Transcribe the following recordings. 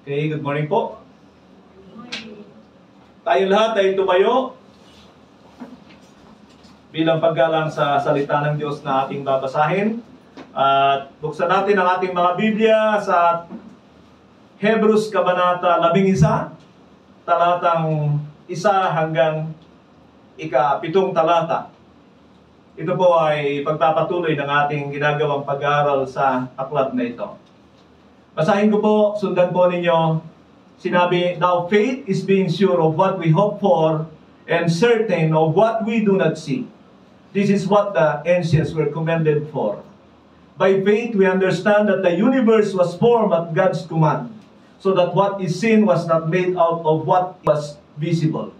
Okay, good morning po. Tayo lahat ay tumayo bilang paggalang sa salita ng Diyos na ating babasahin. At buksan natin ang ating mga Biblia sa Hebrews Kabanata 11, talatang 1 hanggang ika-7 talata. Ito po ay pagpapatuloy ng ating ginagawang pag-aaral sa aklat na ito. Basahin ko po, sundan po ninyo. Sinabi, "Now faith is being sure of what we hope for and certain of what we do not see. This is what the ancients were commended for. By faith we understand that the universe was formed at God's command, so that what is seen was not made out of what was visible.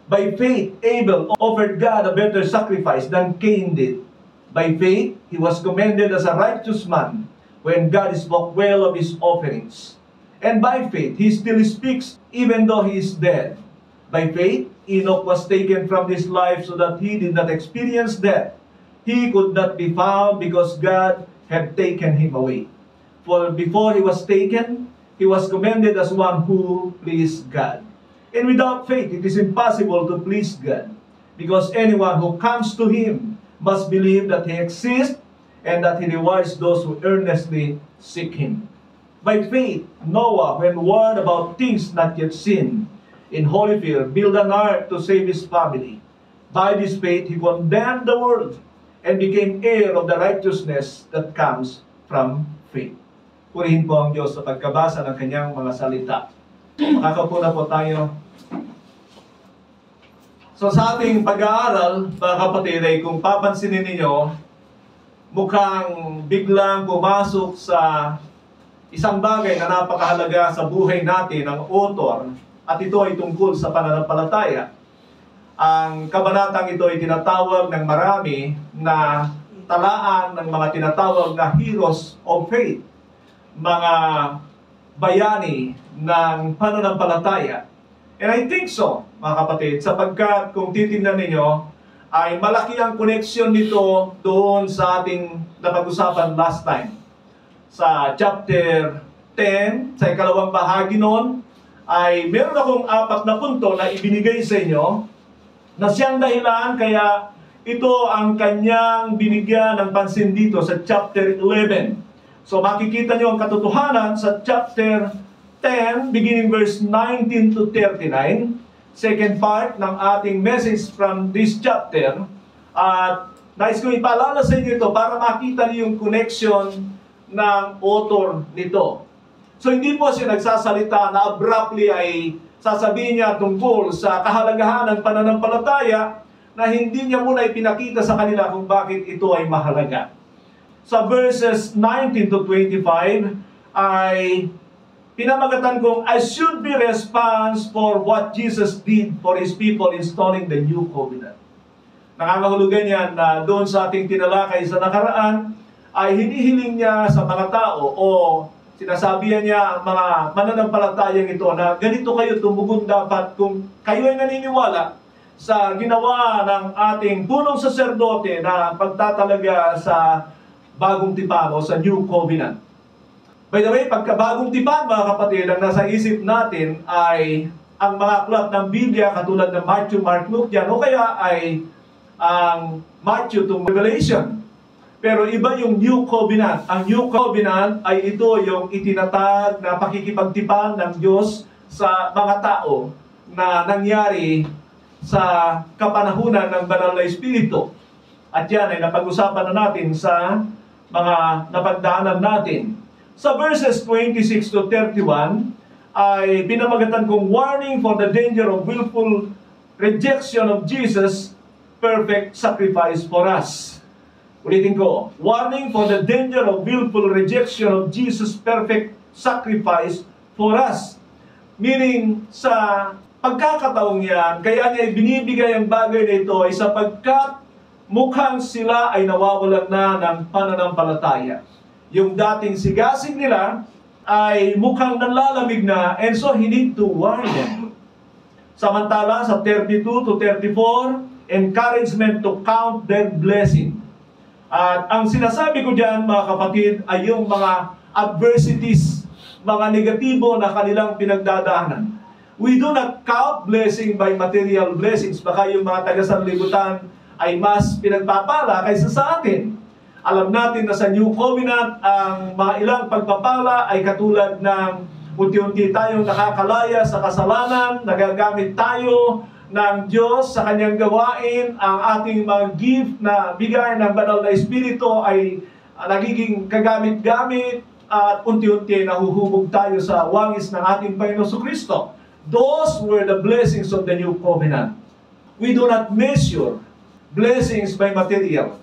By faith Abel offered God a better sacrifice than Cain did. By faith he was commended as a righteous man when God spoke well of his offerings. And by faith he still speaks even though he is dead. By faith Enoch was taken from this life so that he did not experience death. He could not be found because God had taken him away. For before he was taken, he was commended as one who pleased God. And without faith it is impossible to please God, because anyone who comes to him must believe that he exists and that he rewards those who earnestly seek him. By faith, Noah, when warned about things not yet seen, in holy fear, built an ark to save his family. By this faith, he condemned the world and became heir of the righteousness that comes from faith." Purihin po ang Diyos sa pagkabasa ng kanyang mga salita. Makakaupo na po tayo. So sa ating pag-aaral, mga kapatid, ay kung papansinin ninyo, mukhang biglang pumasok sa isang bagay na napakahalaga sa buhay natin ang author, at ito ay tungkol sa pananampalataya. Ang kabanatang ito ay tinatawag ng marami na talaan ng mga tinatawag na heroes of faith, mga bayani ng pananampalataya. And I think so, mga kapatid, sapagkat kung titingnan ninyo, ay malaki ang connection nito doon sa ating napag-usapan last time. Sa chapter 10, sa ikalawang bahagi noon, ay meron akong 4 na punto na ibinigay sa inyo na siyang dahilan kaya ito ang kanyang binigyan ng pansin dito sa chapter 11. So makikita nyo ang katotohanan sa chapter 10, beginning verse 19 to 39, second part ng ating message from this chapter. At nais ko ipaalala sa inyo ito para makita niyo yung connection ng author nito. So hindi po siya nagsasalita na abruptly ay sasabihin niya tungkol sa kahalagahan ng pananampalataya na hindi niya muna ipinakita sa kanila kung bakit ito ay mahalaga. Sa verses 19 to 25 ay pinamagatan kong, "I should be response for what Jesus did for His people installing the new covenant." Nakakahulugan yan na doon sa ating tinalakay sa nakaraan, ay hinihiling niya sa mga tao o sinasabihan niya ang mga mananampalatayang ito na ganito kayo tumugon dapat kung kayo ay naniniwala sa ginawa ng ating punong saserdote na pagtatalaga sa bagong tipan o sa new covenant. By the way, pagkabagong tipan, mga kapatid, ang nasa isip natin ay ang mga aklat ng Biblia katulad ng Matthew, Mark, Luke dyan, o kaya ay ang Matthew to Revelation. Pero iba yung New Covenant. Ang New Covenant ay ito yung itinatag na pakikipagtipan ng Diyos sa mga tao na nangyari sa kapanahunan ng Banal na Espiritu. At yan ay napag-usapan na natin sa mga napagdaanan natin. Sa verses 26 to 31 ay pinamagatan kong warning for the danger of willful rejection of Jesus' perfect sacrifice for us. Ulitin ko, warning for the danger of willful rejection of Jesus' perfect sacrifice for us. Meaning, sa pagkakataong yan, kaya niya binibigay ang bagay na ito ay sapagkat mukhang sila ay nawawalan na ng pananampalataya. Yung dating sigasig nila ay mukhang nanlalamig na, and so he need to warn them. Samantala, sa 32 to 34, encouragement to count their blessing. At ang sinasabi ko dyan, mga kapatid, ay yung mga adversities mga negatibo na kanilang pinagdadaanan. We do not count blessing by material blessings. Baka yung mga taga-sanlibutan ay mas pinagpapala kaysa sa atin. Alam natin na sa New Covenant, ang mga ilang pagpapala ay katulad ng unti-unti tayong nakakalaya sa kasalanan, nagagamit tayo ng Diyos sa kanyang gawain, ang ating mga gift na bigay ng banal na Espiritu ay nagiging kagamit-gamit at unti-unti nahuhubog tayo sa wangis ng ating Panginoon Kristo. Those were the blessings of the New Covenant. We do not measure blessings by material.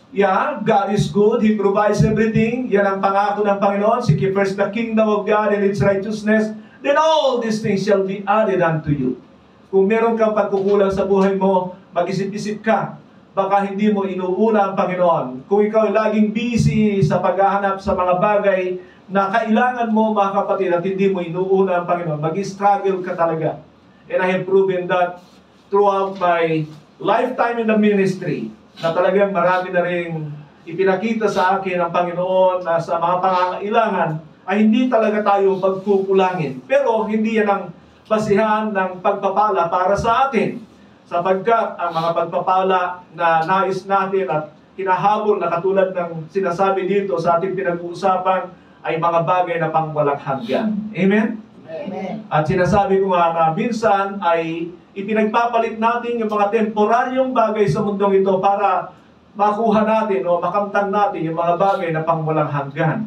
Yeah, God is good. He provides everything. Yan ang pangako ng Panginoon. Seek ye first the kingdom of God and its righteousness, then all these things shall be added unto you. Kung meron kang pagkukulang sa buhay mo, mag-isip-isip ka. Baka hindi mo inuuna ang Panginoon. Kung ikaw ay laging busy sa paghahanap sa mga bagay na kailangan mo, mga kapatid, at hindi mo inuuna ang Panginoon, mag-struggle ka talaga. And I have proven that throughout my lifetime in the ministry, na talagang marami na rin ipinakita sa akin ng Panginoon na sa mga pangangailangan ay hindi talaga tayo pagkukulangin. Pero hindi yan ang basihan ng pagpapala para sa atin. Sapagkat ang mga pagpapala na nais natin at hinahabol na katulad ng sinasabi dito sa ating pinag-uusapan ay mga bagay na pangwalang hanggan. Amen? Amen. At sinasabi ko nga na minsan ay ipinagpapalit natin yung mga temporaryong bagay sa mundong ito para makuha natin o makamtan natin yung mga bagay na pangwalang hanggan.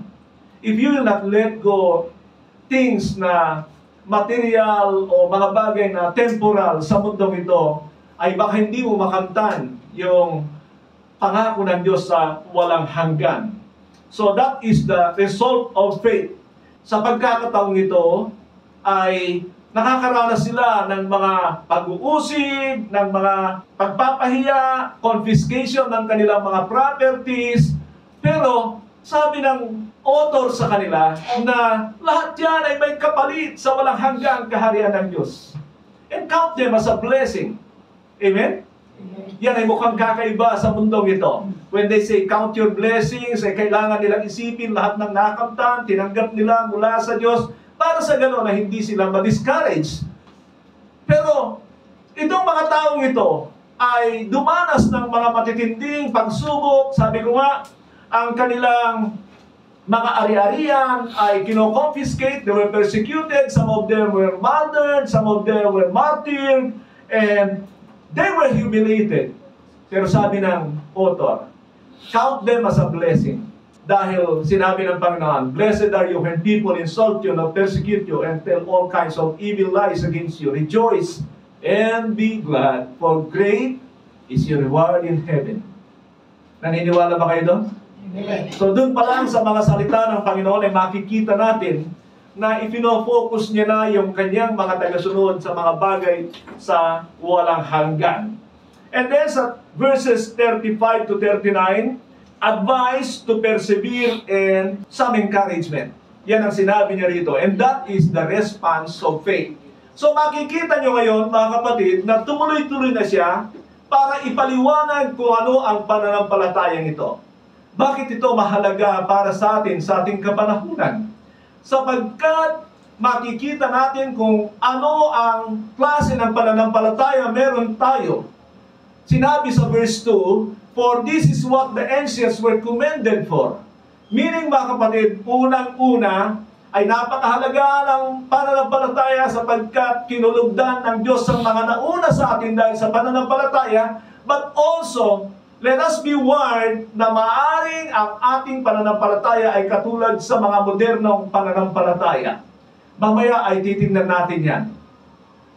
If you will not let go things na material o mga bagay na temporal sa mundong ito, ay baka hindi mo makamtan yung pangako ng Diyos sa walang hanggan. So that is the result of faith. Sa pagkakataong ito, ay nakakaranas sila ng mga pag-uusig, ng mga pagpapahiya, confiscation ng kanilang mga properties. Pero sabi ng author sa kanila na lahat yan ay may kapalit sa walang hanggang kaharian ng Diyos. And count them as a blessing. Amen? Yan ay mukhang kakaiba sa mundong ito. When they say count your blessings, ay kailangan nilang isipin lahat ng nakamtan, tinanggap nila mula sa Diyos, para sa gano'n na hindi sila ma-discourage. Pero itong mga taong ito ay dumanas ng mga matitinding pagsubok. Sabi ko nga, ang kanilang mga ari-arian ay kino-confiscate, they were persecuted, some of them were murdered, some of them were martyred, and they were humiliated. Pero sabi ng author, count them as a blessing. Dahil sinabi ng Panginoon, blessed are you when people insult you and persecute you and tell all kinds of evil lies against you. Rejoice and be glad, for great is your reward in heaven. Naniniwala ba kayo doon? Amen. So doon pa lang sa mga salita ng Panginoon ay makikita natin na ipino-focus niya na yung kanyang mga tagasunod sa mga bagay sa walang hanggan. And then sa verses 35 to 39, advice to persevere and some encouragement. Yan ang sinabi niya rito. And that is the response of faith. So makikita nyo ngayon, mga kapatid, na tumuloy-tuloy na siya para ipaliwanag kung ano ang pananampalatayang ito. Bakit ito mahalaga para sa atin, sa ating kapanahunan? Sapagkat makikita natin kung ano ang klase ng pananampalataya meron tayo. Sinabi sa verse 2, for this is what the ancients were commended for. Meaning, mga kapatid, unang-una ay napakahalaga ng pananampalataya sapagkat kinulugdan ng Diyos ang mga nauna sa atin dahil sa pananampalataya, but also, let us be warned na maaring ang ating pananampalataya ay katulad sa mga modernong pananampalataya. Mamaya ay titingnan natin yan.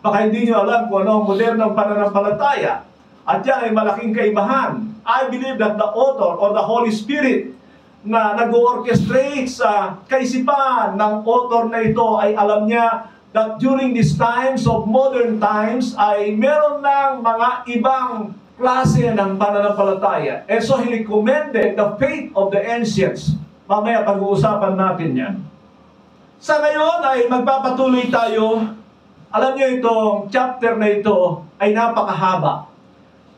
Baka hindi nyo alam kung ano ang modernong pananampalataya. At yan ay malaking kaibahan. I believe that the author or the Holy Spirit na nag-orchestrate sa kaisipan ng author na ito ay alam niya that during these times of modern times ay meron ng mga ibang klase ng pananampalataya. And so he recommended the faith of the ancients. Mamaya pag-uusapan natin yan. Sa ngayon ay magpapatuloy tayo. Alam niyo itong chapter na ito ay napakahaba.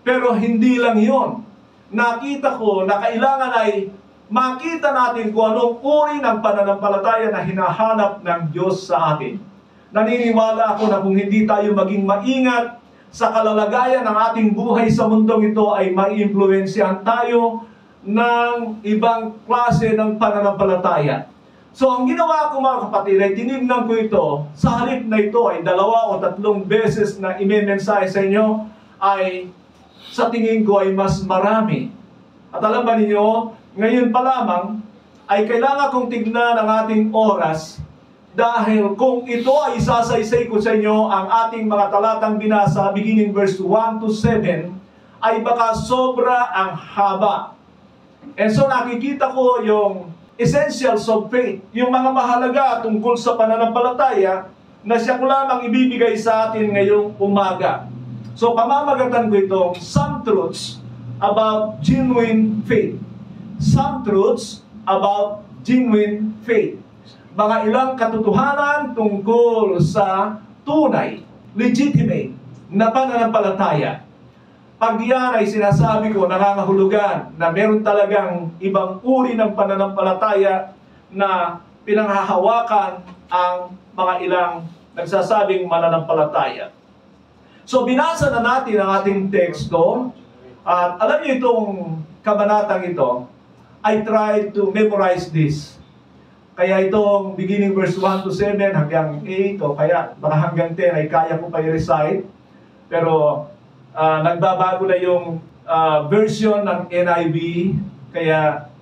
Pero hindi lang yun. Nakita ko na kailangan ay makita natin kung anong uri ng pananampalataya na hinahanap ng Diyos sa atin. Naniniwala ako na kung hindi tayo maging maingat sa kalalagayan ng ating buhay sa mundong ito, ay maiimpluwensyahan tayo ng ibang klase ng pananampalataya. So ang ginawa ko mga kapatid ay tinignan ko ito, sa halip na ito ay 2 o 3 beses na imemensahe sa inyo, ay sa tingin ko ay mas marami. At alam ba ninyo, ngayon pa lamang ay kailangan kong tignan ang ating oras, dahil kung ito ay isasaysay ko sa inyo ang ating mga talatang binasa beginning verse 1 to 7, ay baka sobra ang haba. And so nakikita ko yung essentials of faith, yung mga mahalaga tungkol sa pananampalataya na siya ko lamang ibibigay sa atin ngayong umaga. So pamamagatan ko itong some truths about genuine faith. Some truths about genuine faith. Mga ilang katotohanan tungkol sa tunay, legitimate na pananampalataya. Pag yan ay sinasabi ko, nangangahulugan na meron talagang ibang uri ng pananampalataya na pinanghahawakan ang mga ilang nagsasabing mananampalataya. So binasa na natin ang ating teksto, at alam niyo itong kabanatang ito, I tried to memorize this. Kaya itong beginning verse 1 to 7 hanggang 8 o kaya baka hanggang 10 ay kaya ko pa i-recite. Pero nagbabago na yung version ng NIV, kaya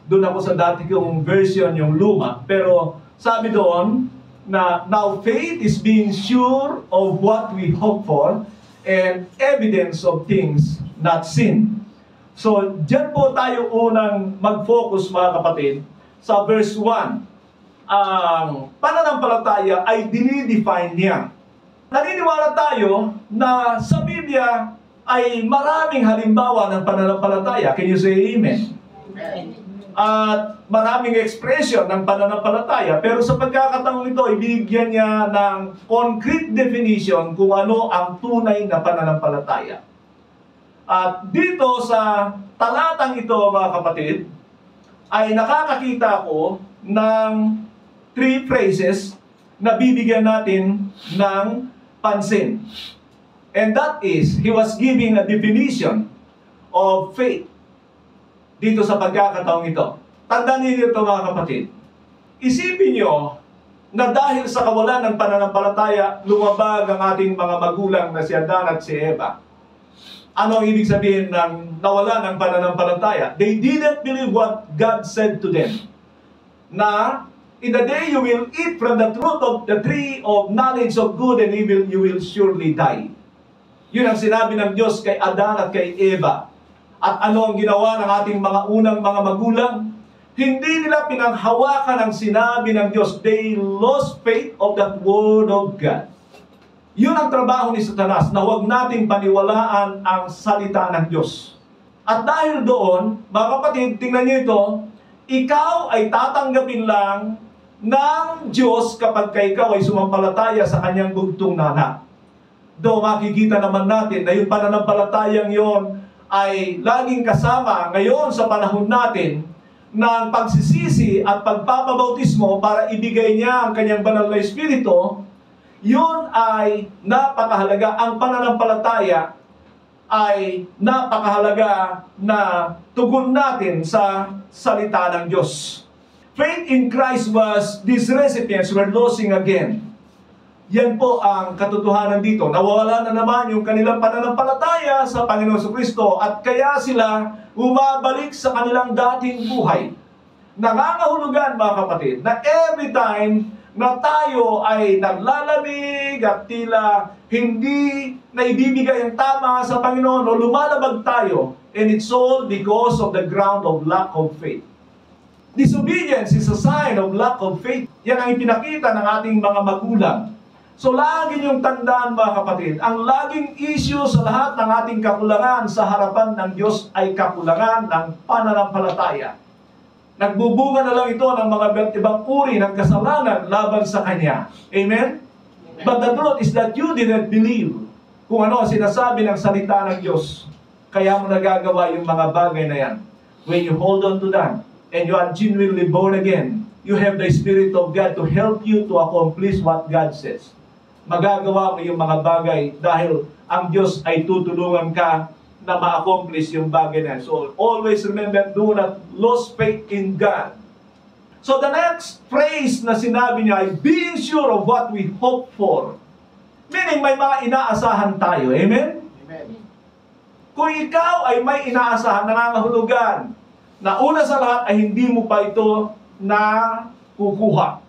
doon ako sa dati kong version, yung luma. Pero sabi doon na, now faith is being sure of what we hope for and evidence of things not seen. So, dyan po tayo unang mag-focus mga kapatid sa verse 1. Ang pananampalataya ay dinidefine niya. Naniniwala tayo na sa Biblia ay maraming halimbawa ng pananampalataya. Can you say amen? At maraming expression ng pananampalataya. Pero sa pagkakataon ito, ibigyan niya ng concrete definition kung ano ang tunay na pananampalataya. At dito sa talatang ito mga kapatid, ay nakakakita ko ng 3 phrases na bibigyan natin ng pansin. And that is, he was giving a definition of faith dito sa pagkakataong ito. Tandaan niyo ito mga kapatid. Isipin niyo na dahil sa kawalan ng pananampalataya, lumabag ang ating mga magulang na si Adan at si Eva. Ano ang ibig sabihin ng nawala ng pananampalataya? They didn't believe what God said to them. Na, in the day you will eat from the fruit of the tree of knowledge of good and evil, you will surely die. Yun ang sinabi ng Diyos kay Adan at kay Eva. At ano ang ginawa ng ating mga unang mga magulang? Hindi nila pinanghawakan ang sinabi ng Diyos. They lost faith of that word of God. Yun ang trabaho ni Satanas, na huwag nating paniwalaan ang salita ng Diyos. At dahil doon, mga kapatid, tingnan niyo ito, ikaw ay tatanggapin lang ng Diyos kapag ikaw ay sumampalataya sa kanyang bugtong na anak. Do makikita naman natin na yung pananampalatayang yon ay laging kasama ngayon sa panahon natin ng pagsisisi at pagpapabautismo para ibigay niya ang kanyang banal na Espiritu. Yun ay napakahalaga. Ang pananampalataya ay napakahalaga na tugon natin sa salita ng Diyos. Faith in Christ was, these recipients were losing again. Yan po ang katotohanan dito. Nawawala na naman yung kanilang pananampalataya sa Panginoon Jesucristo at kaya sila bumabalik sa kanilang dating buhay. Nangangahulugan mga kapatid na every time na tayo ay naglalamig at tila hindi naibibigay ang tama sa Panginoon o lumalabag tayo, and it's all because of the ground of lack of faith. Disobedience is a sign of lack of faith. Yan ang ipinakita ng ating mga magulang. So lagi niyong tandaan mga kapatid, ang laging issue sa lahat ng ating kakulangan sa harapan ng Diyos ay kakulangan ng pananampalataya. Nagbubunga na lang ito ng mga ibang uri ng kasalanan laban sa Kanya. Amen? But the truth is that you didn't believe kung ano sinasabi ng salita ng Diyos. Kaya mo nagagawa yung mga bagay na yan. When you hold on to that, and you are genuinely born again, you have the Spirit of God to help you to accomplish what God says. Magagawa mo yung mga bagay dahil ang Diyos ay tutulungan ka na ma-accomplish yung bagay na. So always remember, do not lose faith in God. So the next phrase na sinabi niya ay being sure of what we hope for. Meaning may mga inaasahan tayo. Amen? Amen. Kung ikaw ay may inaasahan, nangangahulugan, na una sa lahat ay hindi mo pa ito na kukuha.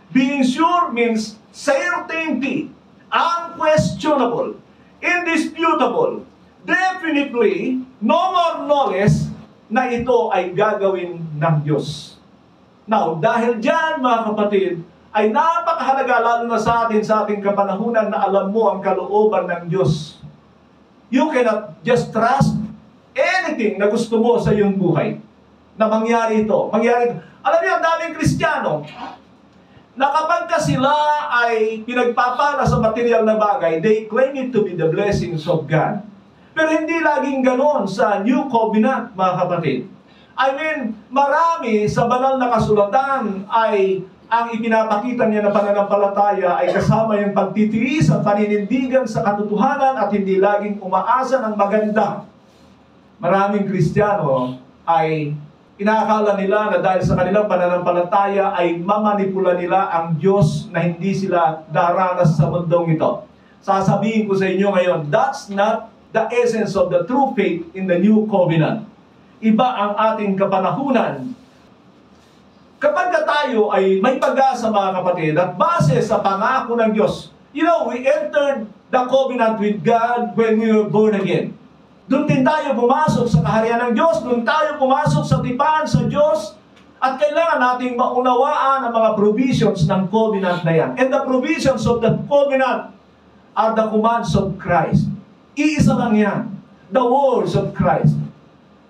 Being sure means certainty, unquestionable, indisputable, definitely, no more, no less, na ito ay gagawin ng Diyos. Now, dahil dyan, mga kapatid, ay napakahalaga lalo na sa ating kapanahunan na alam mo ang kalooban ng Diyos. You cannot just trust anything na gusto mo sa iyong buhay na mangyari ito. Alam niyo, ang daming Kristiyano na kapag ka sila ay pinagpapala sa material na bagay, they claim it to be the blessings of God. Pero hindi laging ganon sa New Covenant, mga kapatid. I mean, marami sa banal na kasulatan ay ang ipinapakita niya na pananampalataya ay kasama yung pagtitiis at paninindigan sa katotohanan at hindi laging umaasa ng maganda. Maraming Kristiyano ay inaakala nila na dahil sa kanilang pananampalataya ay mamanipula nila ang Diyos na hindi sila daranas sa mundong ito. Sasabihin ko sa inyo ngayon, that's not the essence of the true faith in the New Covenant. Iba ang ating kapanahunan. Kapag tayo ay may pag-asa, mga kapatid, at base sa pangako ng Diyos, you know, we entered the covenant with God when we were born again. Doon din tayo pumasok sa kaharian ng Diyos, doon tayo pumasok sa tipan sa Diyos, at kailangan nating maunawaan ang mga provisions ng covenant na yan. And the provisions of the covenant are the commands of Christ. Iisa lang yan, the words of Christ.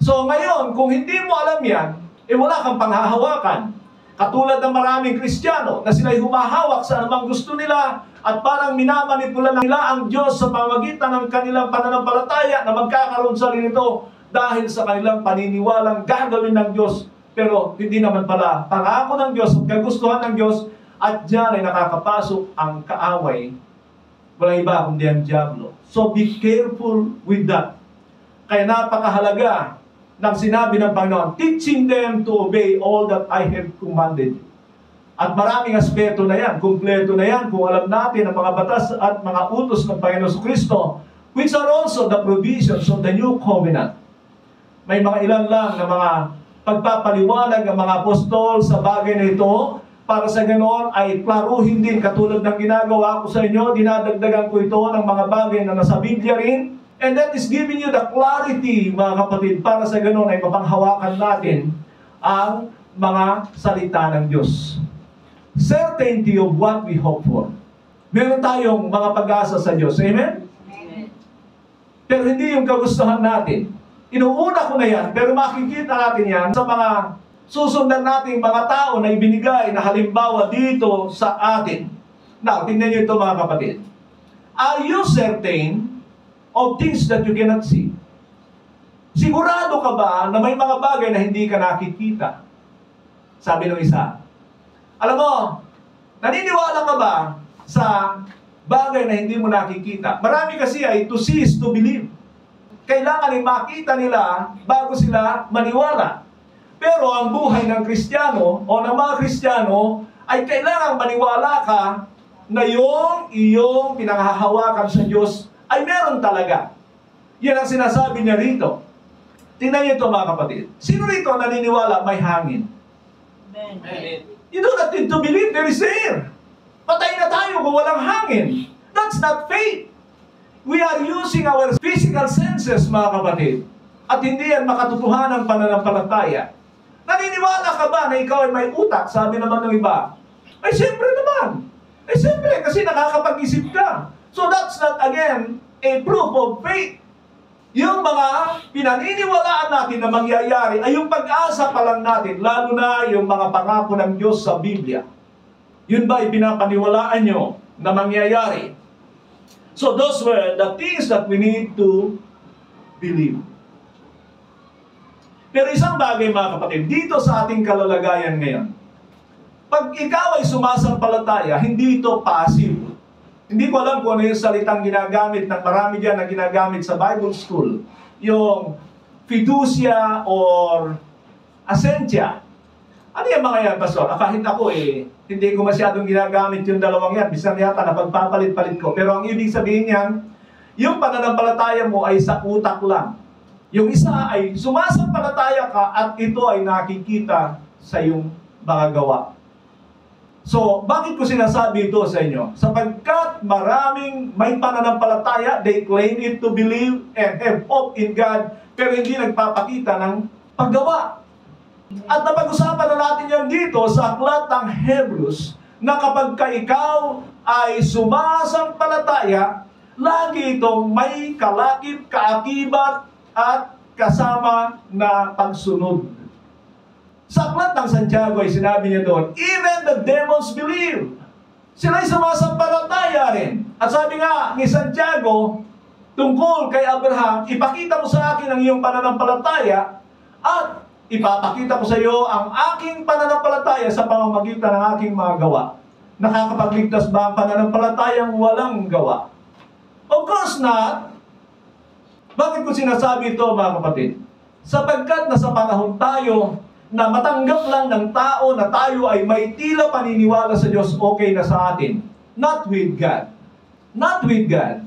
So ngayon, kung hindi mo alam yan, wala kang panghahawakan. Katulad ng maraming Kristiyano na sila'y humahawak sa anumang gusto nila at parang minamanipula nila ang Diyos sa pamamagitan ng kanilang pananampalataya na magkakaroon sa nito dahil sa kanilang paniniwalang gagawin ng Diyos. Pero hindi naman pala pangako ng Diyos at kagustuhan ng Diyos, at diyan ay nakakapasok ang kaaway. Walang iba kundi ang diablo. So be careful with that. Kaya napakahalaga ng sinabi ng Panginoon, teaching them to obey all that I have commanded you. At maraming aspeto na yan, kumpleto na yan, kung alam natin ang mga batas at mga utos ng Panginoon Kristo, which are also the provisions of the New Covenant. May mga ilan lang na mga pagpapaliwanag ng mga apostol sa bagay na ito, para sa ganoon ay klaruhin din katulad ng ginagawa ko sa inyo, dinadagdagan ko ito ng mga bagay na nasa Biblia rin. And that is giving you the clarity, mga kapatid, para sa ganoon ay mapanghawakan natin ang mga salita ng Diyos. Certainty of what we hope for. Meron tayong mga pag-asa sa Diyos. Amen? Amen. Pero hindi yung kagustuhan natin. Inuuna ko na yan, pero makikita natin yan sa mga susundan nating mga tao na ibinigay na halimbawa dito sa atin. Now, tingnan nyo ito, mga kapatid. Are you certain of things that you cannot see? Sigurado ka ba na may mga bagay na hindi ka nakikita? Sabi ng isa. Alam mo, naniniwala ka ba sa bagay na hindi mo nakikita? Marami kasi ay to see is to believe. Kailangan ay makita nila bago sila maniwala. Pero ang buhay ng Kristiyano o ng mga Kristiyano ay kailangan maniwala ka na yung iyong pinanghahawakan sa Diyos ay meron talaga. Yan ang sinasabi niya rito. Tingnan niyo ito, mga kapatid. Sino rito naniniwala may hangin? Amen. You do not need to believe there is air. Patay na tayo kung walang hangin. That's not faith. We are using our physical senses, mga kapatid. At hindi yan makatotohanan ng pananampalataya. Naniniwala ka ba na ikaw ay may utak? Sabi naman ng iba. Ay, siyempre naman. Ay, siyempre, kasi nakakapag-isip ka. So that's not, again, a proof of faith. Yung mga pinaniniwalaan natin na mangyayari ay yung pag-asa pa lang natin, lalo na yung mga pangako ng Diyos sa Biblia. Yun ba ipinapaniwalaan nyo na mangyayari? So those were the things that we need to believe. Pero isang bagay mga kapatid, dito sa ating kalalagayan ngayon, pag ikaw ay sumasampalataya, hindi ito passive. Hindi ko alam kung ano yung salitang ginagamit ng marami dyan na ginagamit sa Bible School. Yung fiducia or asentia. Ano yung mga yan, Pastor? Kahit ako hindi ko masyadong ginagamit yung dalawang yan. Bisan yata napagpapalit-palit ko. Pero ang ibig sabihin yan, yung pananampalataya mo ay sa utak lang. Yung isa ay sumasampalataya ka at ito ay nakikita sa iyong mga gawa. So, bakit ko sinasabi ito sa inyo? Sapagkat maraming may pananampalataya, they claim it to believe and have hope in God, pero hindi nagpapakita ng paggawa. At napag-usapan na natin yan dito sa aklat ng Hebrews, na kapag ikaw ay sumasampalataya, lagi itong may kalakip, kaakibat, at kasama na pagsunod. Sa aklat ng Santiago ay sinabi niya doon, even the demons believe. Sila'y sumasampalataya rin. At sabi nga ni Santiago, tungkol kay Abraham, ipakita mo sa akin ang iyong pananampalataya at ipapakita ko sa iyo ang aking pananampalataya sa pamamagitan ng aking mga gawa. Nakakapagligtas ba ang pananampalatayang walang gawa? Of course not. Bakit ko sinasabi ito, mga kapatid? Sapagkat nasa panahon tayo na matanggap lang ng tao na tayo ay may tila paniniwala sa Diyos, okay na sa atin. Not with God. Not with God.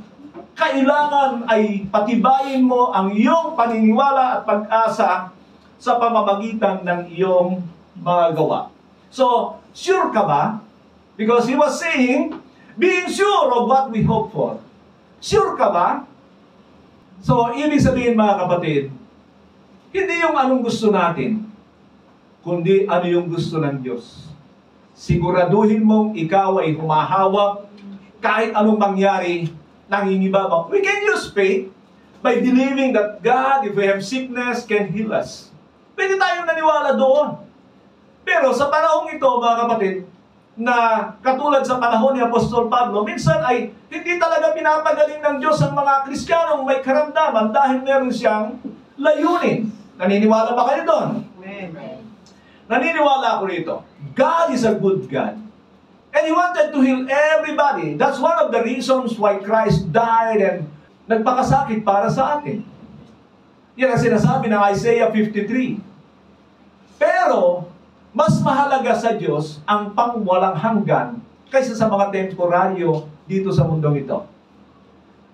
Kailangan ay patibayin mo ang iyong paniniwala at pag-asa sa pamamagitan ng iyong mga gawa. So, sure ka ba? Because he was saying, being sure of what we hope for. Sure ka ba? So, ibig sabihin mga kapatid, hindi yung anong gusto natin, kundi ano yung gusto ng Diyos. Siguraduhin mong ikaw ay humahawak kahit anong mangyari, nangingibabaw. We can use faith by believing that God, if we have sickness, can heal us. Pwede tayong naniwala doon. Pero sa panahong ito, mga kapatid, na katulad sa panahon ni Apostol Pablo, minsan ay hindi talaga pinapagaling ng Diyos ang mga Kristiyanong may karamdaman dahil meron siyang layunin. Naniniwala ba kayo doon? Amen. Naniniwala ako rito. God is a good God. And He wanted to heal everybody. That's one of the reasons why Christ died and nagpakasakit para sa atin. Yan ang sinasabi ng Isaiah 53. Pero, mas mahalaga sa Diyos ang pangwalang hanggan kaysa sa mga temporaryo dito sa mundong ito.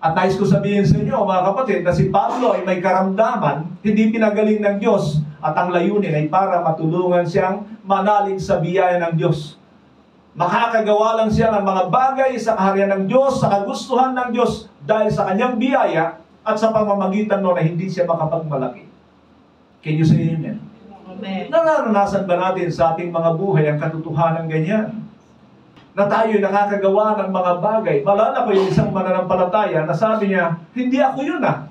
At nais ko sabihin sa inyo, mga kapatid, na si Pablo ay may karamdaman, hindi pinagaling ng Diyos, at ang layunin ay para matulungan siyang manalig sa biyaya ng Diyos. Makakagawa lang siya ng mga bagay sa kaharian ng Diyos, sa kagustuhan ng Diyos, dahil sa kanyang biyaya at sa pamamagitan no na hindi siya makapagmalaki. Can you say amen? Amen. Naranasan ba natin sa ating mga buhay ang katotohanan ganyan? Na tayo nakakagawa ng mga bagay. Malala ko yung isang mananampalataya na sabi niya, hindi ako yun ah.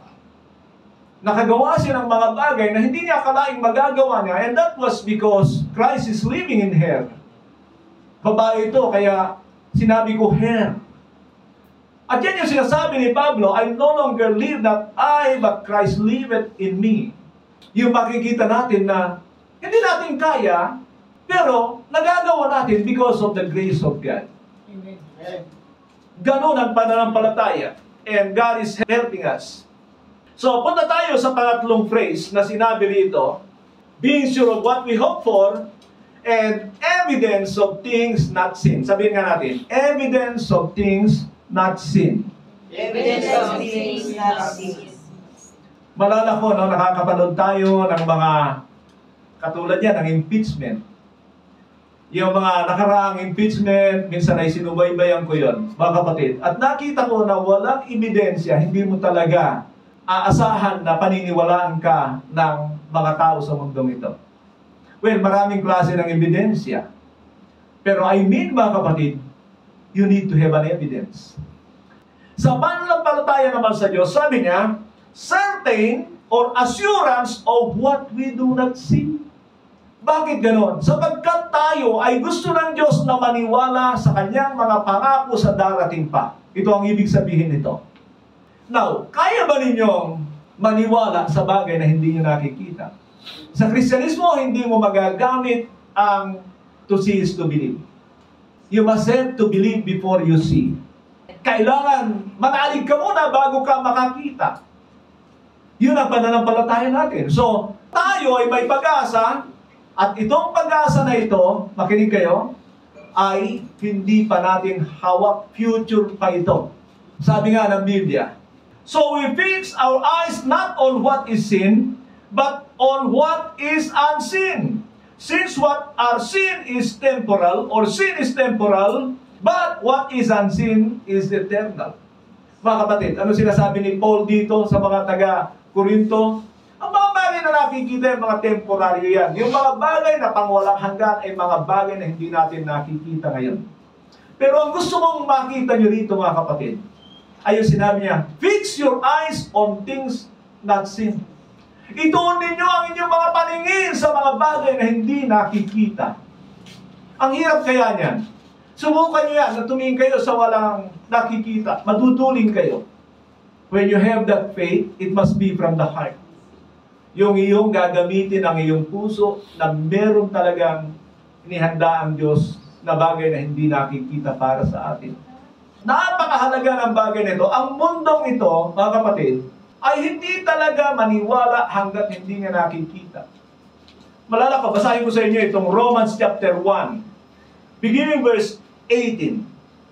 Nakagawa siya ng mga bagay na hindi niya akalaing magagawa niya, and that was because Christ is living in her. Babae ito, kaya sinabi ko her. At yan yung sinasabi ni Pablo, I no longer live, not I, but Christ liveth in me. Yung makikita natin na hindi natin kaya, pero nagagawa natin because of the grace of God. Amen. Ganun ang pananampalataya. And God is helping us. So, punta tayo sa pangatlong phrase na sinabi rito, being sure of what we hope for, and evidence of things not seen. Sabihin nga natin, evidence of things not seen. Evidence of things not seen. Malala ko, no, nakakapanood tayo ng mga katulad yan, ng impeachment. Yung mga nakaraang impeachment, minsan ay sinubaybayan ko yon, mga kapatid. At nakita ko na walang ebidensya, hindi mo talaga aasahan na paniniwalaan ka ng mga tao sa mundong ito. Well, maraming klase ng ebidensya. Pero I mean, mga kapatid, you need to have an evidence. Sa pananampalataya naman sa Diyos, sabi niya, certain or assurance of what we do not see. Bakit ganon? Sapagkat tayo ay gusto ng Diyos na maniwala sa kanyang mga pangako sa darating pa. Ito ang ibig sabihin nito. Now, kaya ba ninyong maniwala sa bagay na hindi nyo nakikita? Sa Kristyanismo, hindi mo magagamit ang to see is to believe. You must have to believe before you see. Kailangan manalig ka muna bago ka makakita. Yun ang pananampalataya natin. So, tayo ay may pag-asa, at itong pag-asa na ito, makinig kayo, ay hindi pa natin hawak, future pa ito. Sabi nga ng Biblia, so we fix our eyes not on what is seen, but on what is unseen. Since what are seen is temporal, or sin is temporal, but what is unseen is eternal. Mga kapatid, ano sinasabi ni Paul dito sa mga taga-Korinto? Ang mga bagay na nakikita ay mga temporaryo yan. Yung mga bagay na pangwalang hanggan ay mga bagay na hindi natin nakikita ngayon. Pero ang gusto mong makita nyo rito, mga kapatid, ay yung sinabi niya, fix your eyes on things not seen. Ituon ninyo ang inyong mga paningin sa mga bagay na hindi nakikita. Ang hirap kaya niyan. Subukan nyo yan na tumingin kayo sa walang nakikita. Maduduling kayo. When you have that faith, it must be from the heart. Yung iyong gagamitin ang iyong puso na meron talagang inihanda ang Diyos na bagay na hindi nakikita para sa atin. Napakahalaga ng bagay na ito. Ang mundong ito, mga kapatid, ay hindi talaga maniwala hanggat hindi nga nakikita. Malala pa, basahin ko sa inyo itong Romans chapter 1, beginning verse 18.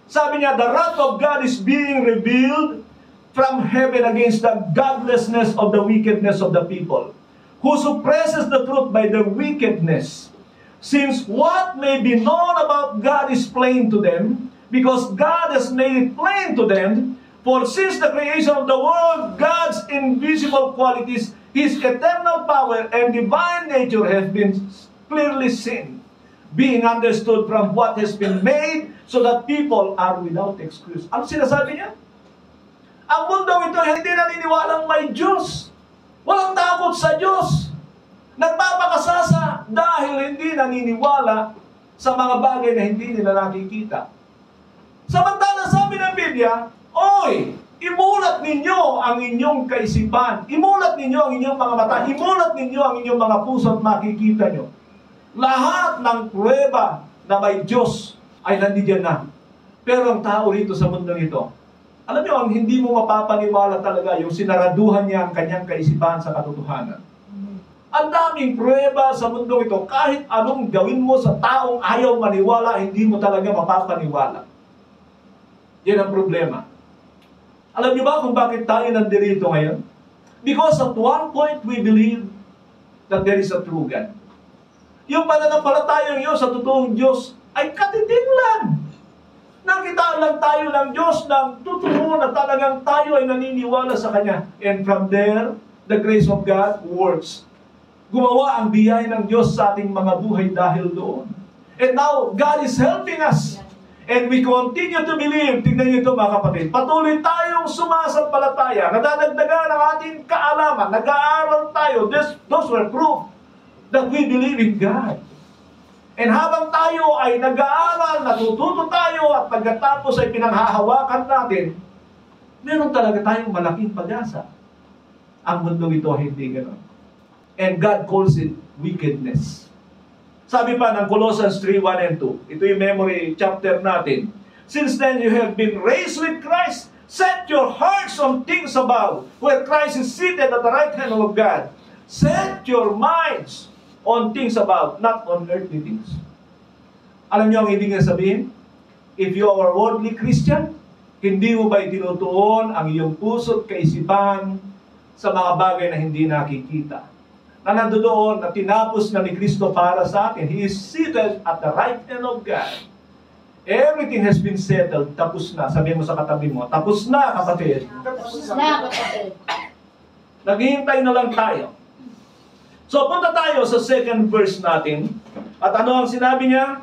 Sabi niya, the wrath of God is being revealed from heaven against the godlessness of the wickedness of the people, who suppresses the truth by their wickedness. Since what may be known about God is plain to them, because God has made it plain to them, for since the creation of the world, God's invisible qualities, His eternal power and divine nature have been clearly seen, being understood from what has been made, so that people are without excuse. Ano sinasabi niya? Ang mundong ito hindi naniniwalang may Diyos. Walang takot sa Diyos. Nagpapakasasa dahil hindi naniniwala sa mga bagay na hindi nila nakikita. Samantala sabi ng Biblia, oy, imulat ninyo ang inyong kaisipan. Imulat ninyo ang inyong mga mata. Imulat ninyo ang inyong mga puso at makikita nyo. Lahat ng pruweba na may Diyos ay nandiyan na. Pero ang tao rito sa mundo nito, alam niyo, ang hindi mo mapapaniwala talaga yung sinaraduhan niya ang kanyang kaisipan sa katotohanan. Ang daming pruweba sa mundo ito, kahit anong gawin mo sa taong ayaw maniwala, hindi mo talaga mapapaniwala. Yan ang problema. Alam niyo ba kung bakit tayo nandirito ngayon? Because at one point we believe that there is a true God. Yung pananampalatayang yun sa totoong Diyos ay katiting lang. Nakita lang tayo ng Diyos ng totoo na talagang tayo ay naniniwala sa Kanya. And from there, the grace of God works. Gumawa ang biyaya ng Diyos sa ating mga buhay dahil doon. And now, God is helping us. And we continue to believe. Tignan niyo ito mga kapatid. Patuloy tayong sumasampalataya. Nadadagdagan ang ating kaalaman. Nag-aaral tayo. Those were proof that we believe in God. And habang tayo ay nag-aaral, natututo tayo, at pagkatapos ay pinanghahawakan natin, meron talaga tayong malaking pag-asa. Ang mundo ito hindi ganoon. And God calls it wickedness. Sabi pa ng Colossians 3:1 and 2, ito yung memory chapter natin. Since then you have been raised with Christ, set your hearts on things above, where Christ is seated at the right hand of God. Set your minds on things above, not on earthly things. Alam niyo ang ibig sabihin? If you are a worldly Christian, hindi mo ba itinutuon ang iyong puso at kaisipan sa mga bagay na hindi nakikita? Na nandoon, na tinapos na ni Kristo para sa atin. He is seated at the right hand of God. Everything has been settled. Tapos na. Sabihin mo sa katabi mo, tapos na, kapatid. Tapos na, kapatid. Naghihintay na lang tayo. So, punta tayo sa second verse natin. At ano ang sinabi niya?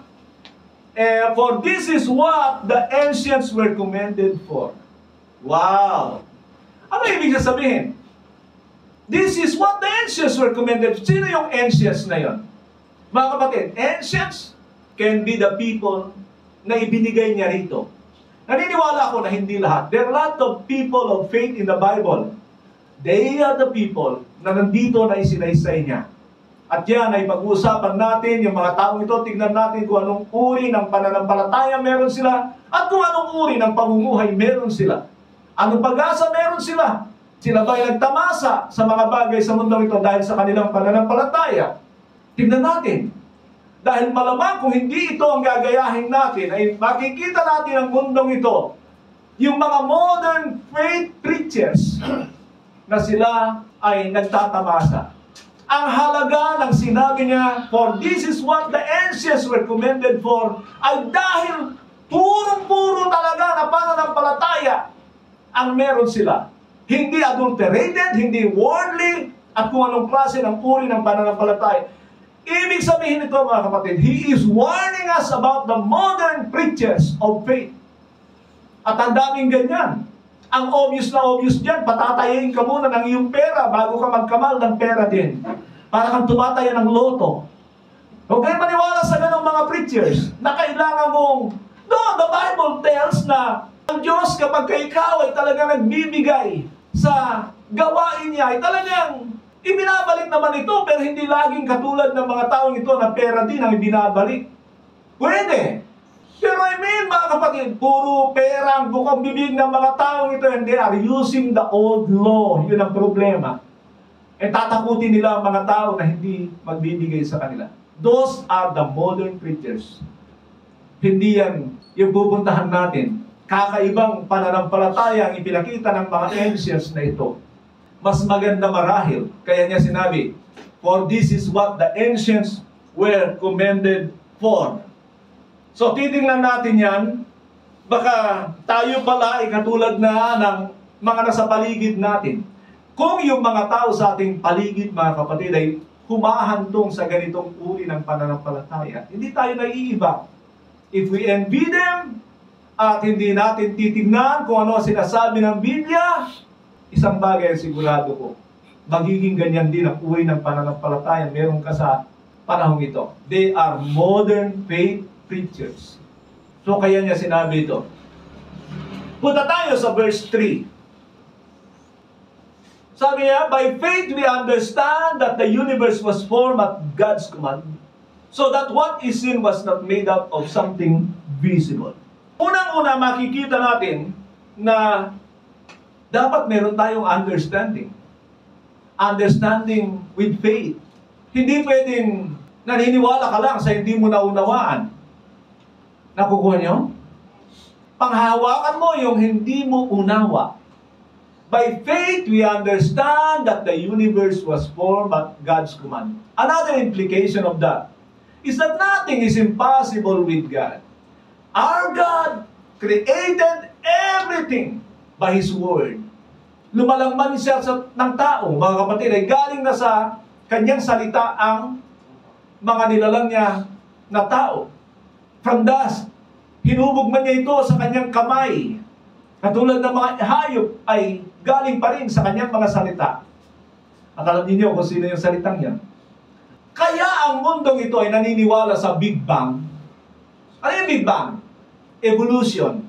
For this is what the ancients were commended for. Wow! Ano ibig sabihin? This is what the ancients were commended. Sino yung ancients na yon? Mga kapatid, ancients can be the people na ibinigay niya rito. Naniniwala ako na hindi lahat. There are a lot of people of faith in the Bible. They are the people na nandito na isinaysay niya. At yan ay pag-uusapan natin, yung mga taong ito, tignan natin kung anong uri ng pananampalataya meron sila at kung anong uri ng pamumuhay meron sila. Anong pag-asa meron sila? Sila ba ay nagtamasa sa mga bagay sa mundong ito dahil sa kanilang pananampalataya? Tignan natin. Dahil malamang kung hindi ito ang gagayahin natin, ay makikita natin ang mundong ito, yung mga modern faith preachers na sila ay nagtatamasa. Ang halaga ng sinabi niya, for this is what the ancients were commended for, ay dahil purong-puro talaga na pananampalataya ang meron sila. Hindi adulterated, hindi worldly, at kung anong klase ng uri ng pananampalataya. Ibig sabihin nito, mga kapatid, he is warning us about the modern preachers of faith. At ang daming ganyan. Ang obvious na obvious dyan, patatayin ka muna ng iyong pera bago ka magkamal ng pera din. Para kang tumataya ng loto. Huwag kayo maniwala sa ganong mga preachers na kailangan mong, no, the Bible tells na ang Diyos kapag ikaw ay talaga nagbibigay sa gawain niya, ay talagang ibinabalik naman ito, pero hindi laging katulad ng mga taong ito na pera din ang ibinabalik. Pwede. Pero I mean, mga kapatid, puro pera ang bukang bibig ng mga taong ito, and they are using the old law. Yun ang problema. E tatakutin nila ang mga tao na hindi magbibigay sa kanila. Those are the modern preachers. Hindi yan yung pupuntahan natin. Kakaibang pananampalataya ang ipinakita ng mga ancients na ito. Mas maganda marahil. Kaya niya sinabi, for this is what the ancients were commended for. So, titingnan natin yan. Baka tayo pala ay katulad na ng mga nasa paligid natin. Kung yung mga tao sa ating paligid, mga kapatid, ay humahantong sa ganitong uri ng pananampalataya, hindi tayo naiiba. If we envy them, at hindi natin titignan kung ano sinasabi ng Biblia, isang bagay sigurado ko, magiging ganyan din ang uri ng pananampalataya meron ka sa panahong ito. They are modern faith preachers. So kaya niya sinabi ito. Punta tayo sa verse 3. Sabi niya, by faith we understand that the universe was formed at God's command, so that what is seen was not made up of something visible. Unang-una makikita natin na dapat meron tayong understanding. Understanding with faith. Hindi pwedeng naniniwala ka lang sa hindi mo naunawaan. Nakukuha niyo? Panghawakan mo yung hindi mo unawa. By faith, we understand that the universe was formed at God's command. Another implication of that is that nothing is impossible with God. Our God created everything by His Word. Lumalangman siya ng tao, mga kapatid, ay galing na sa kanyang salita ang mga nilalang niya na tao. From dust, hinubog man niya ito sa kanyang kamay. Katulad ng mga hayop ay galing pa rin sa kanyang mga salita. At alam niyo kung sino yung salitang yan. Kaya ang mundong ito ay naniniwala sa Big Bang. Ano yung Big Bang? Evolution.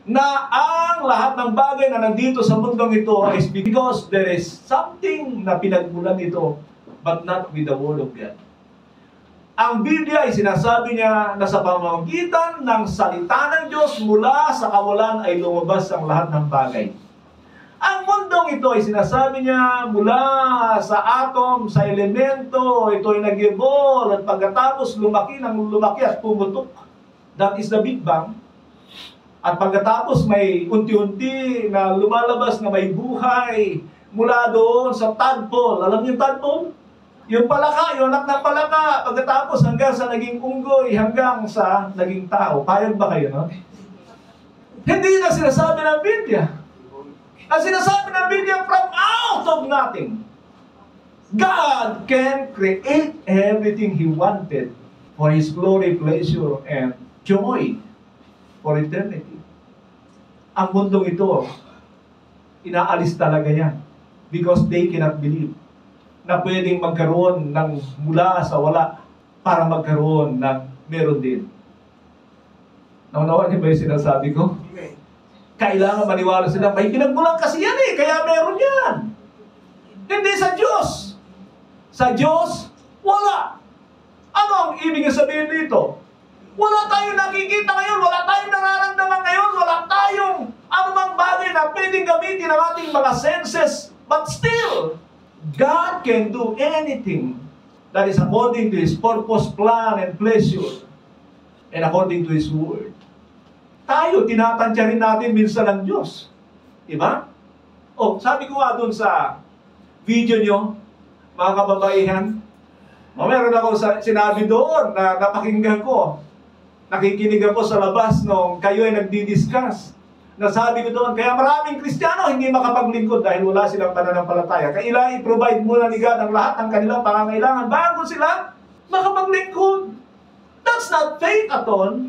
Na ang lahat ng bagay na nandito sa mundong ito is because there is something na pinagmulan ito, but not with the Word of God. Ang Biblia ay sinasabi niya na sa pamamagitan ng salita ng Diyos mula sa kawalan ay lumabas ang lahat ng bagay. Ang mundong ito ay sinasabi niya mula sa atom, sa elemento, ito ay nag-evolve at pagkatapos lumaki at pumutok. That is the Big Bang. At pagkatapos may unti-unti na lumalabas na may buhay mula doon sa tadpole. Alam niyo yung tadpole? Yung palaka, yung anak ng palaka, pagkatapos hanggang sa naging unggoy, hanggang sa naging tao. Payag ba kayo, no? Hindi na sinasabi ng Biblia. Ang sinasabi ng Biblia, from out of nothing, God can create everything He wanted for His glory, pleasure, and joy for eternity. Ang mundong ito, inaalis talaga yan because they cannot believe na pwedeng magkaroon ng mula sa wala para magkaroon ng meron din. Naunawaan niyo ba yung sinasabi ko? Kailangan maniwala sila, may pinagmulan kasi yan kaya meron yan. Hindi sa Diyos. Sa Diyos, Wala. Ano ang ibig sabihin dito? Wala tayong nakikita ngayon, wala tayong nararamdaman ngayon, wala tayong anumang bagay na pwedeng gamitin ang ating mga senses. But still, God can do anything that is according to His purpose, plan, and pleasure, and according to His word. Tayo, tinatansya rin natin minsan ng Diyos. Diba? Oh, sabi ko nga dun sa video nyo, mga kababaihan, meron ako sinabi doon na napakinggan ko. Nakikinig ako sa labas nung kayo ay nagdi-discuss. Nasabi ko doon, kaya maraming Kristiyano hindi makapaglingkod dahil wala silang pananampalataya. Kailangan i-provide muna ni God ang lahat ng kanilang pangangailangan bago sila makapaglingkod. That's not faith at all.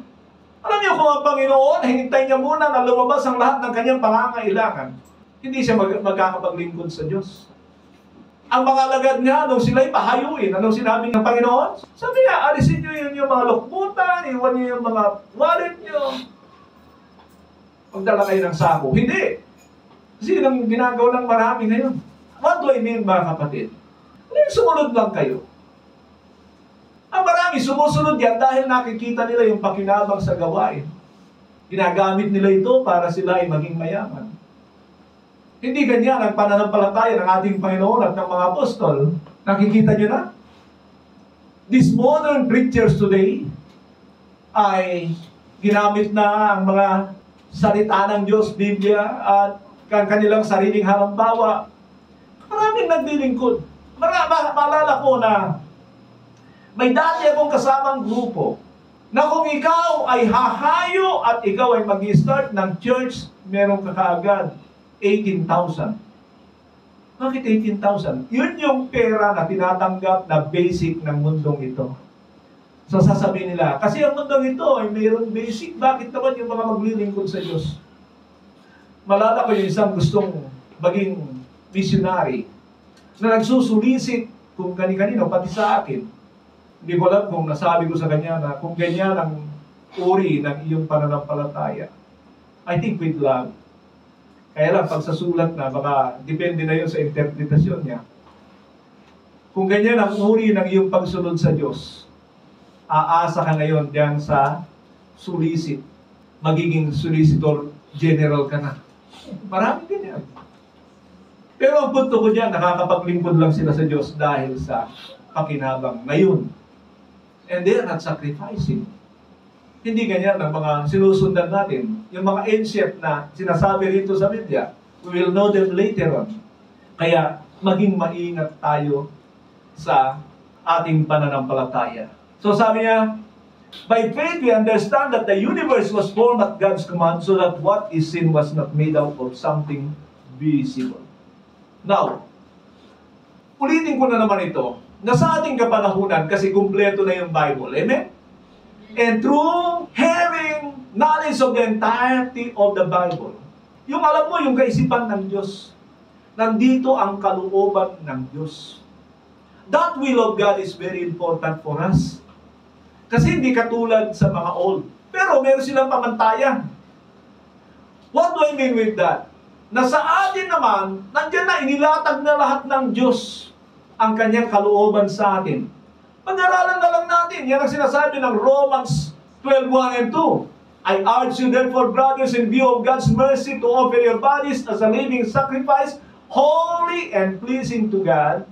Alam niyo kung ang Panginoon, hinintay niya muna na lumabas ang lahat ng kanyang pangangailangan. Hindi siya magkakapaglingkod sa Diyos. Ang mga alagad niya, nung sila'y pahayuin, anong sinabi ng Panginoon? Sabi niya, alisin niyo yung mga lukbutan, iwan niyo yung mga wallet niyo. Magdala kayo ng sako. Hindi. Kasi yun ang ginagawa ng marami ngayon. What do I mean, mga kapatid? Sumunod lang kayo. Ang marami, sumusunod yan dahil nakikita nila yung pakinabang sa gawain. Ginagamit nila ito para sila ay maging mayaman. Hindi ganyan ang pananampalataya ng ating Panginoon at ng mga apostol. Nakikita nyo na? These modern preachers today ay ginamit na ang mga salita ng Diyos, Biblia, at kanilang sariling halimbawa. Maraming naglilingkod. Maalala ko na may dati akong kasamang grupo na kung ikaw ay hahayo at ikaw ay mag-start ng church, meron ka kaagad 18,000. Bakit 18,000? Yun yung pera na tinatanggap na basic ng mundong ito. So sasabihin nila, kasi ang mundong ito ay mayroong basic, bakit naman yung mga maglilingkod sa Diyos? Malala ko yung isang gustong maging missionary na nagsusulisit kung kani-kanino, pati sa akin. Hindi ko alam kung nasabi ko sa kanya na kung ganyan ang uri ng iyong pananampalataya. I think with love. Kaya lang, pag sa sulat na, baka depende na yun sa interpretasyon niya. Kung ganyan ang uri ng iyong pagsunod sa Diyos, aasa ka ngayon diyan sa sulisit. Magiging solicitor general ka na. Marami din yan. Pero ang punto ko diyan, nakakapaglingkod lang sila sa Diyos dahil sa pakinabang ngayon. And they are not sacrificing. Hindi ganyan ang mga sinusundan natin. Yung mga ancient na sinasabi rito sa Biblia, we will know them later on. Kaya maging maingat tayo sa ating pananampalataya. So sabi niya, by faith we understand that the universe was formed at God's command so that what is seen was not made out of something visible. Now, ulitin ko na naman ito, na sa ating kapanahunan kasi kumpleto na yung Bible. Amen? And through having knowledge of the entirety of the Bible, yung alam mo, yung kaisipan ng Diyos, nandito ang kalooban ng Diyos. That will of God is very important for us. Kasi hindi katulad sa mga old. Pero meron silang pamantayan. What do I mean with that? Na sa atin naman, nandiyan na, inilatag na lahat ng Diyos ang kanyang kalooban sa atin. Pag-aralan na lang natin. Yan ang sinasabi ng Romans 12:1 and 2. I urge you therefore, brothers, in view of God's mercy, to offer your bodies as a living sacrifice, holy and pleasing to God.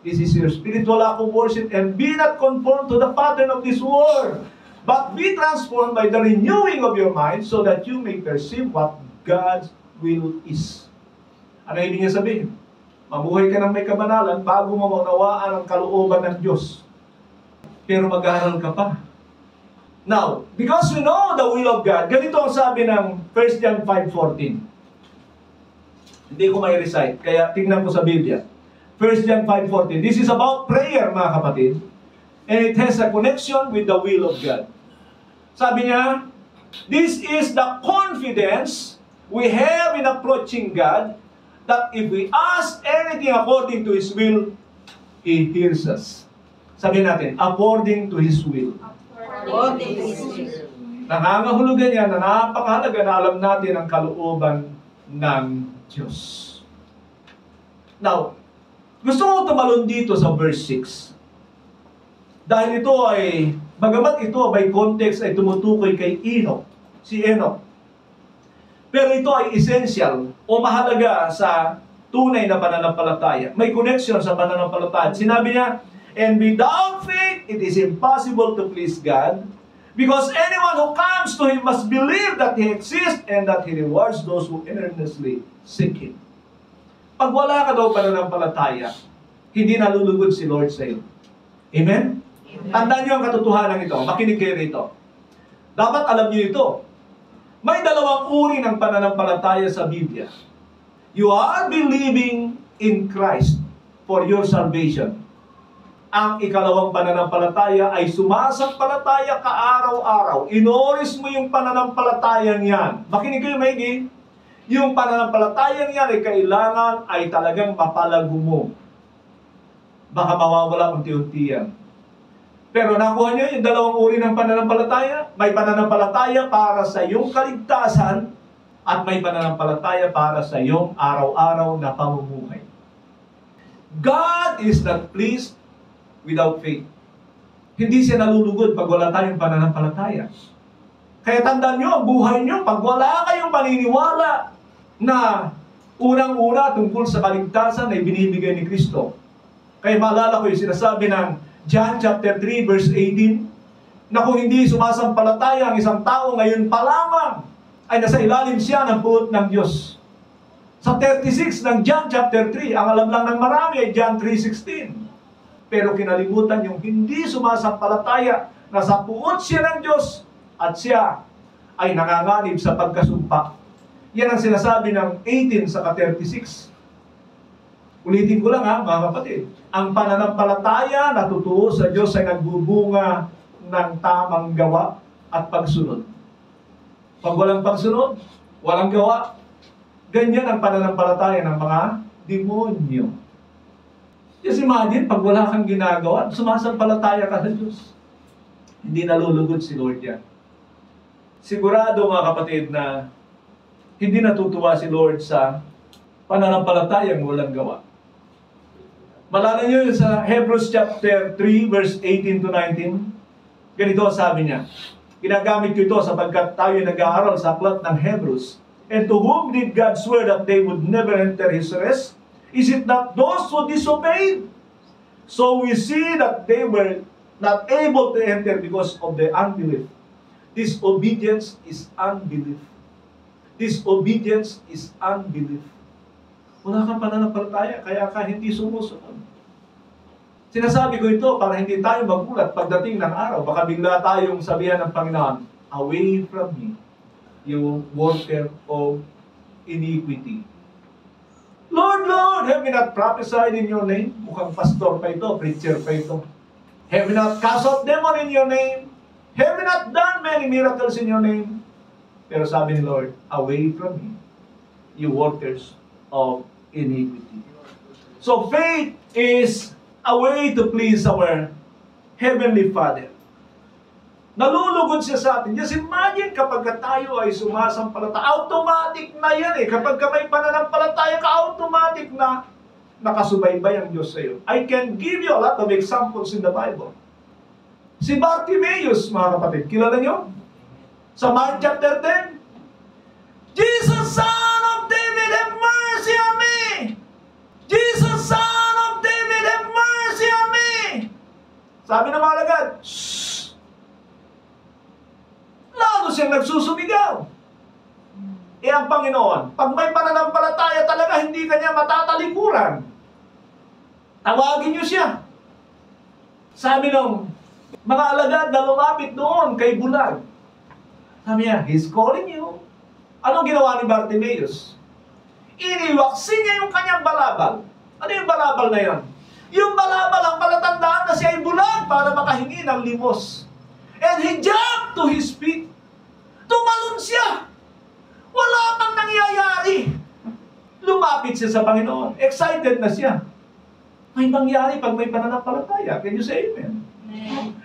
This is your spiritual act of worship, and be not conformed to the pattern of this world, but be transformed by the renewing of your mind, so that you may perceive what God's will is. Ano ibig niya sabihin? Mabuhay ka ng may kabanalan bago mo maunawaan ang kalooban ng Diyos. Pero mag-aaral ka pa. Now, because we know the will of God, ganito ang sabi ng 1 John 5:14. Hindi ko may recite, kaya tingnan ko sa Biblia. 1 John 5:14. This is about prayer, mga kapatid. And it has a connection with the will of God. Sabi niya, this is the confidence we have in approaching God, that if we ask anything according to His will, He hears us. Sabihin natin, according to His will. According to His will. Nangangahulugan yan na napakahalaga na alam natin ang kalooban ng Diyos. Now, gusto ko tumalon dito sa verse 6. Dahil ito ay, bagamat ito by context ay tumutukoy kay Enoch, si Enoch. Pero ito ay essential o mahalaga sa tunay na pananampalataya. May connection sa pananampalataya. Sinabi niya, and without faith, it is impossible to please God, because anyone who comes to Him must believe that He exists and that He rewards those who earnestly seek Him. Pag wala ka daw pananampalataya, hindi nalulugod si Lord sa iyo. Amen? Tandaan niyo ang katotohanan ito. Makinig kayo rito. Dapat alam niyo ito. May dalawang uri ng pananampalataya sa Biblia. You are believing in Christ for your salvation. Ang ikalawang pananampalataya ay sumasampalataya ka araw-araw. Inoris mo yung pananampalatayang yan. Makinig kayo maigi. Yung pananampalatayang yan ay kailangan ay talagang mapalago mo. Baka mawawala unti-unti yan. Pero nakuha niyo yung dalawang uri ng pananampalataya. May pananampalataya para sa iyong kaligtasan at may pananampalataya para sa iyong araw-araw na pamumuhay. God is not pleased without faith. Hindi siya nalulugod pag wala tayong pananampalataya. Kaya tandaan niyo, ang buhay niyo, pag wala kayong paniniwala na unang-una tungkol sa kaligtasan ay binibigay ni Kristo. Kaya maalala ko yung sinasabi ng John chapter 3 verse 18, na kung hindi sumasampalataya ang isang tao ngayon pa lamang, ay nasa ilalim siya ng puot ng Diyos. Sa 36 ng John chapter 3, ang alam lang ng marami ay John 3:16. Pero kinalimutan yung hindi sumasampalataya na sa puot siya ng Diyos at siya ay nanganganib sa pagkasumpa. Yan ang sinasabi ng 18 sa 36. Ulitin ko lang mga kapatid. Ang pananampalataya na totoo sa Diyos ay nagbubunga ng tamang gawa at pagsunod. Pag walang pagsunod, walang gawa, ganyan ang pananampalataya ng mga demonyo. Just imagine, pag wala kang ginagawa, sumasampalataya ka sa Diyos. Hindi nalulugod si Lord yan. Sigurado mga kapatid na hindi natutuwa si Lord sa pananampalatayang walang gawa. Malala niyo sa Hebrews chapter 3 verse 18 to 19. Ganito sabi niya. Ginagamit ko ito sapagkat tayo nag-aaral sa aklat ng Hebrews. And to whom did God swear that they would never enter His rest? Is it not those who disobeyed? So we see that they were not able to enter because of their unbelief. Disobedience is unbelief. Disobedience is unbelief. Wala kang pananampalataya, kaya ka hindi sumusunod. Sinasabi ko ito para hindi tayo magulat pagdating ng araw. Baka bigla tayong sabihan ng Panginoon, away from me, you worker of iniquity. Lord, Lord, have we not prophesied in your name? Mukhang pastor pa ito, preacher pa ito. Have we not cast out demon in your name? Have we not done many miracles in your name? Pero sabi ni Lord, away from me, you workers of iniquity. So faith is a way to please our Heavenly Father. Nalulugod siya sa atin. Just imagine kapag tayo ay sumasampalataya, automatic na yan eh. Kapag may pananampalataya ka, automatic na nakasubaybay ang Diyos sa iyo. I can give you a lot of examples in the Bible. Si Bartimaeus, mga kapatid, kilala niyo? Sa Mark chapter 10, Jesus, Son of David, have mercy on me! Jesus, Son of David, have mercy on me! Sabi ng mga alagad, shh! Lalo siyang nagsusumigaw. Eh ang Panginoon, pag may pananampalataya talaga, hindi kanya matatalikuran. Tawagin niyo siya. Sabi ng mga alagad na lumapit doon kay bulag. Sabi niya, He's calling you. Anong ginawa ni Bartimaeus? Iniwaksin niya yung kanyang balabal. Ano yung balabal na yan? Yung balabal ang palatandaan na siya ay bulag para makahingi ng limos. And he jumped to his feet. Tumalon siya. Wala pang nangyayari. Lumapit siya sa Panginoon. Excited na siya. May mangyari pag may pananampalataya. Can you say amen?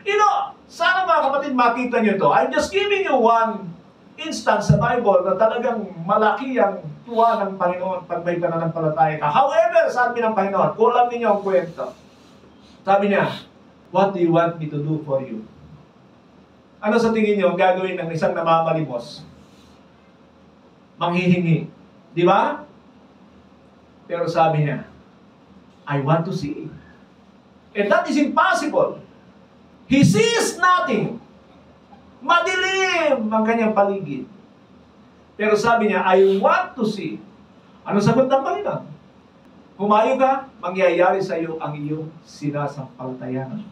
You know, sana mga kapatid makita nyo to. I'm just giving you one instance sa Bible na talagang malaki ang tuwa ng Panginoon pag may pananampalataya ka. However, sabi ng Panginoon, kulang ninyo ang kwento. Sabi niya, What do you want me to do for you? Ano sa tingin niyo ang gagawin ng isang namamalimos? Manghihingi. Di ba? Pero sabi niya, I want to see. And that is impossible. He sees nothing. Madilim ang kanyang paligid. Pero sabi niya, I want to see. Ano sagot ng Panginoon? Humayo ka, mangyayari sa iyo ang iyong sinasampalatayanan.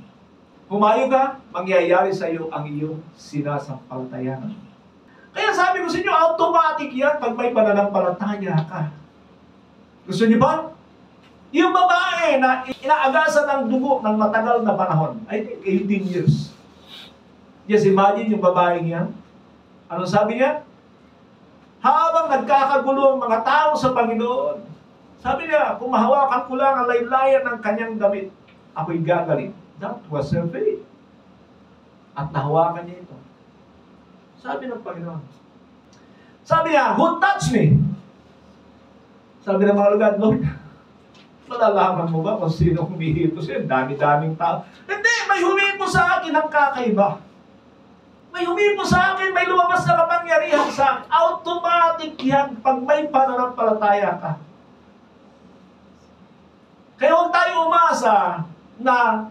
Humayo ka, mangyayari sa iyo ang iyong sinasampalatayanan. Kaya sabi ko sa inyo, automatic yan pag may pananampalataya ka. Gusto niyo ba? Yung babae na inaagasan ng dugo ng matagal na panahon, I think 18 years. Just imagine yung babaeng yan. Ano sabi niya? Habang nagkakagulo ang mga tao sa Panginoon, sabi niya, kung mahawakan ko lang ang laylayan ng kanyang damit, ako'y gagaling. That was her faith. At nahawakan niya ito. Sabi ng Panginoon. Sabi niya, who touched me? Sabi ng mga lugad, Lord, malalaman mo ba kung sino humihito sa'yo? Dami-daming tao. Hindi, may humipo sa akin ang kakaiba. May humipo sa akin, may lumabas na kapangyarihan sa akin. Automatic yan pag may pananampalataya ka. Kaya huwag tayo umasa na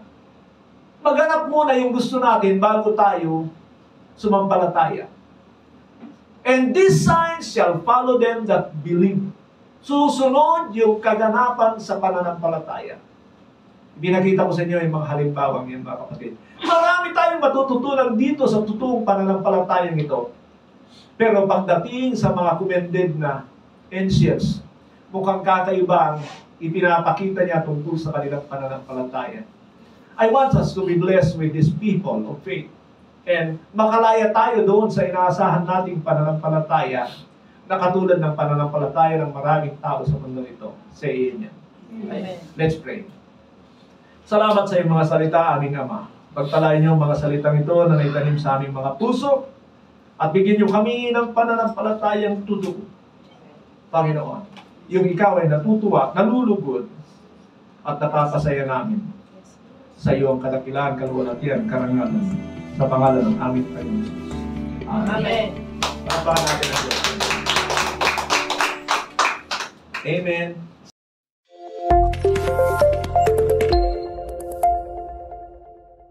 maghanap muna yung gusto natin bago tayo sumampalataya. And these signs shall follow them that believe. Susunod yung kaganapan sa pananampalataya. Binakita ko sa inyo yung mga halimbawang yan, mga kapatid. Marami tayong matututunan dito sa totoong pananampalatayang ito. Pero pagdating sa mga commended na ancients, mukhang kakaiba ang ipinapakita niya tungkol sa kanilang pananampalataya. I want us to be blessed with these people of faith. And makalaya tayo doon sa inaasahan nating pananampalataya na katulad ng pananampalataya ng maraming tao sa mundo nito. Say amen. Amen. Let's pray. Salamat sa iyong mga salita, aming Ama. Pagpalain niyo ang mga salitang ito na naitanim sa aming mga puso at bigyan niyo kami ng pananampalatayang totoo. Panginoon, yung ikaw ay natutuwa, nalulugod at napapasaya namin. Sa iyo ang kadakilaan, kaluwalhatian, karangalan sa pangalan ng aming Panginoon Jesus. Amen. Panapahan natin ang Diyos. Amen.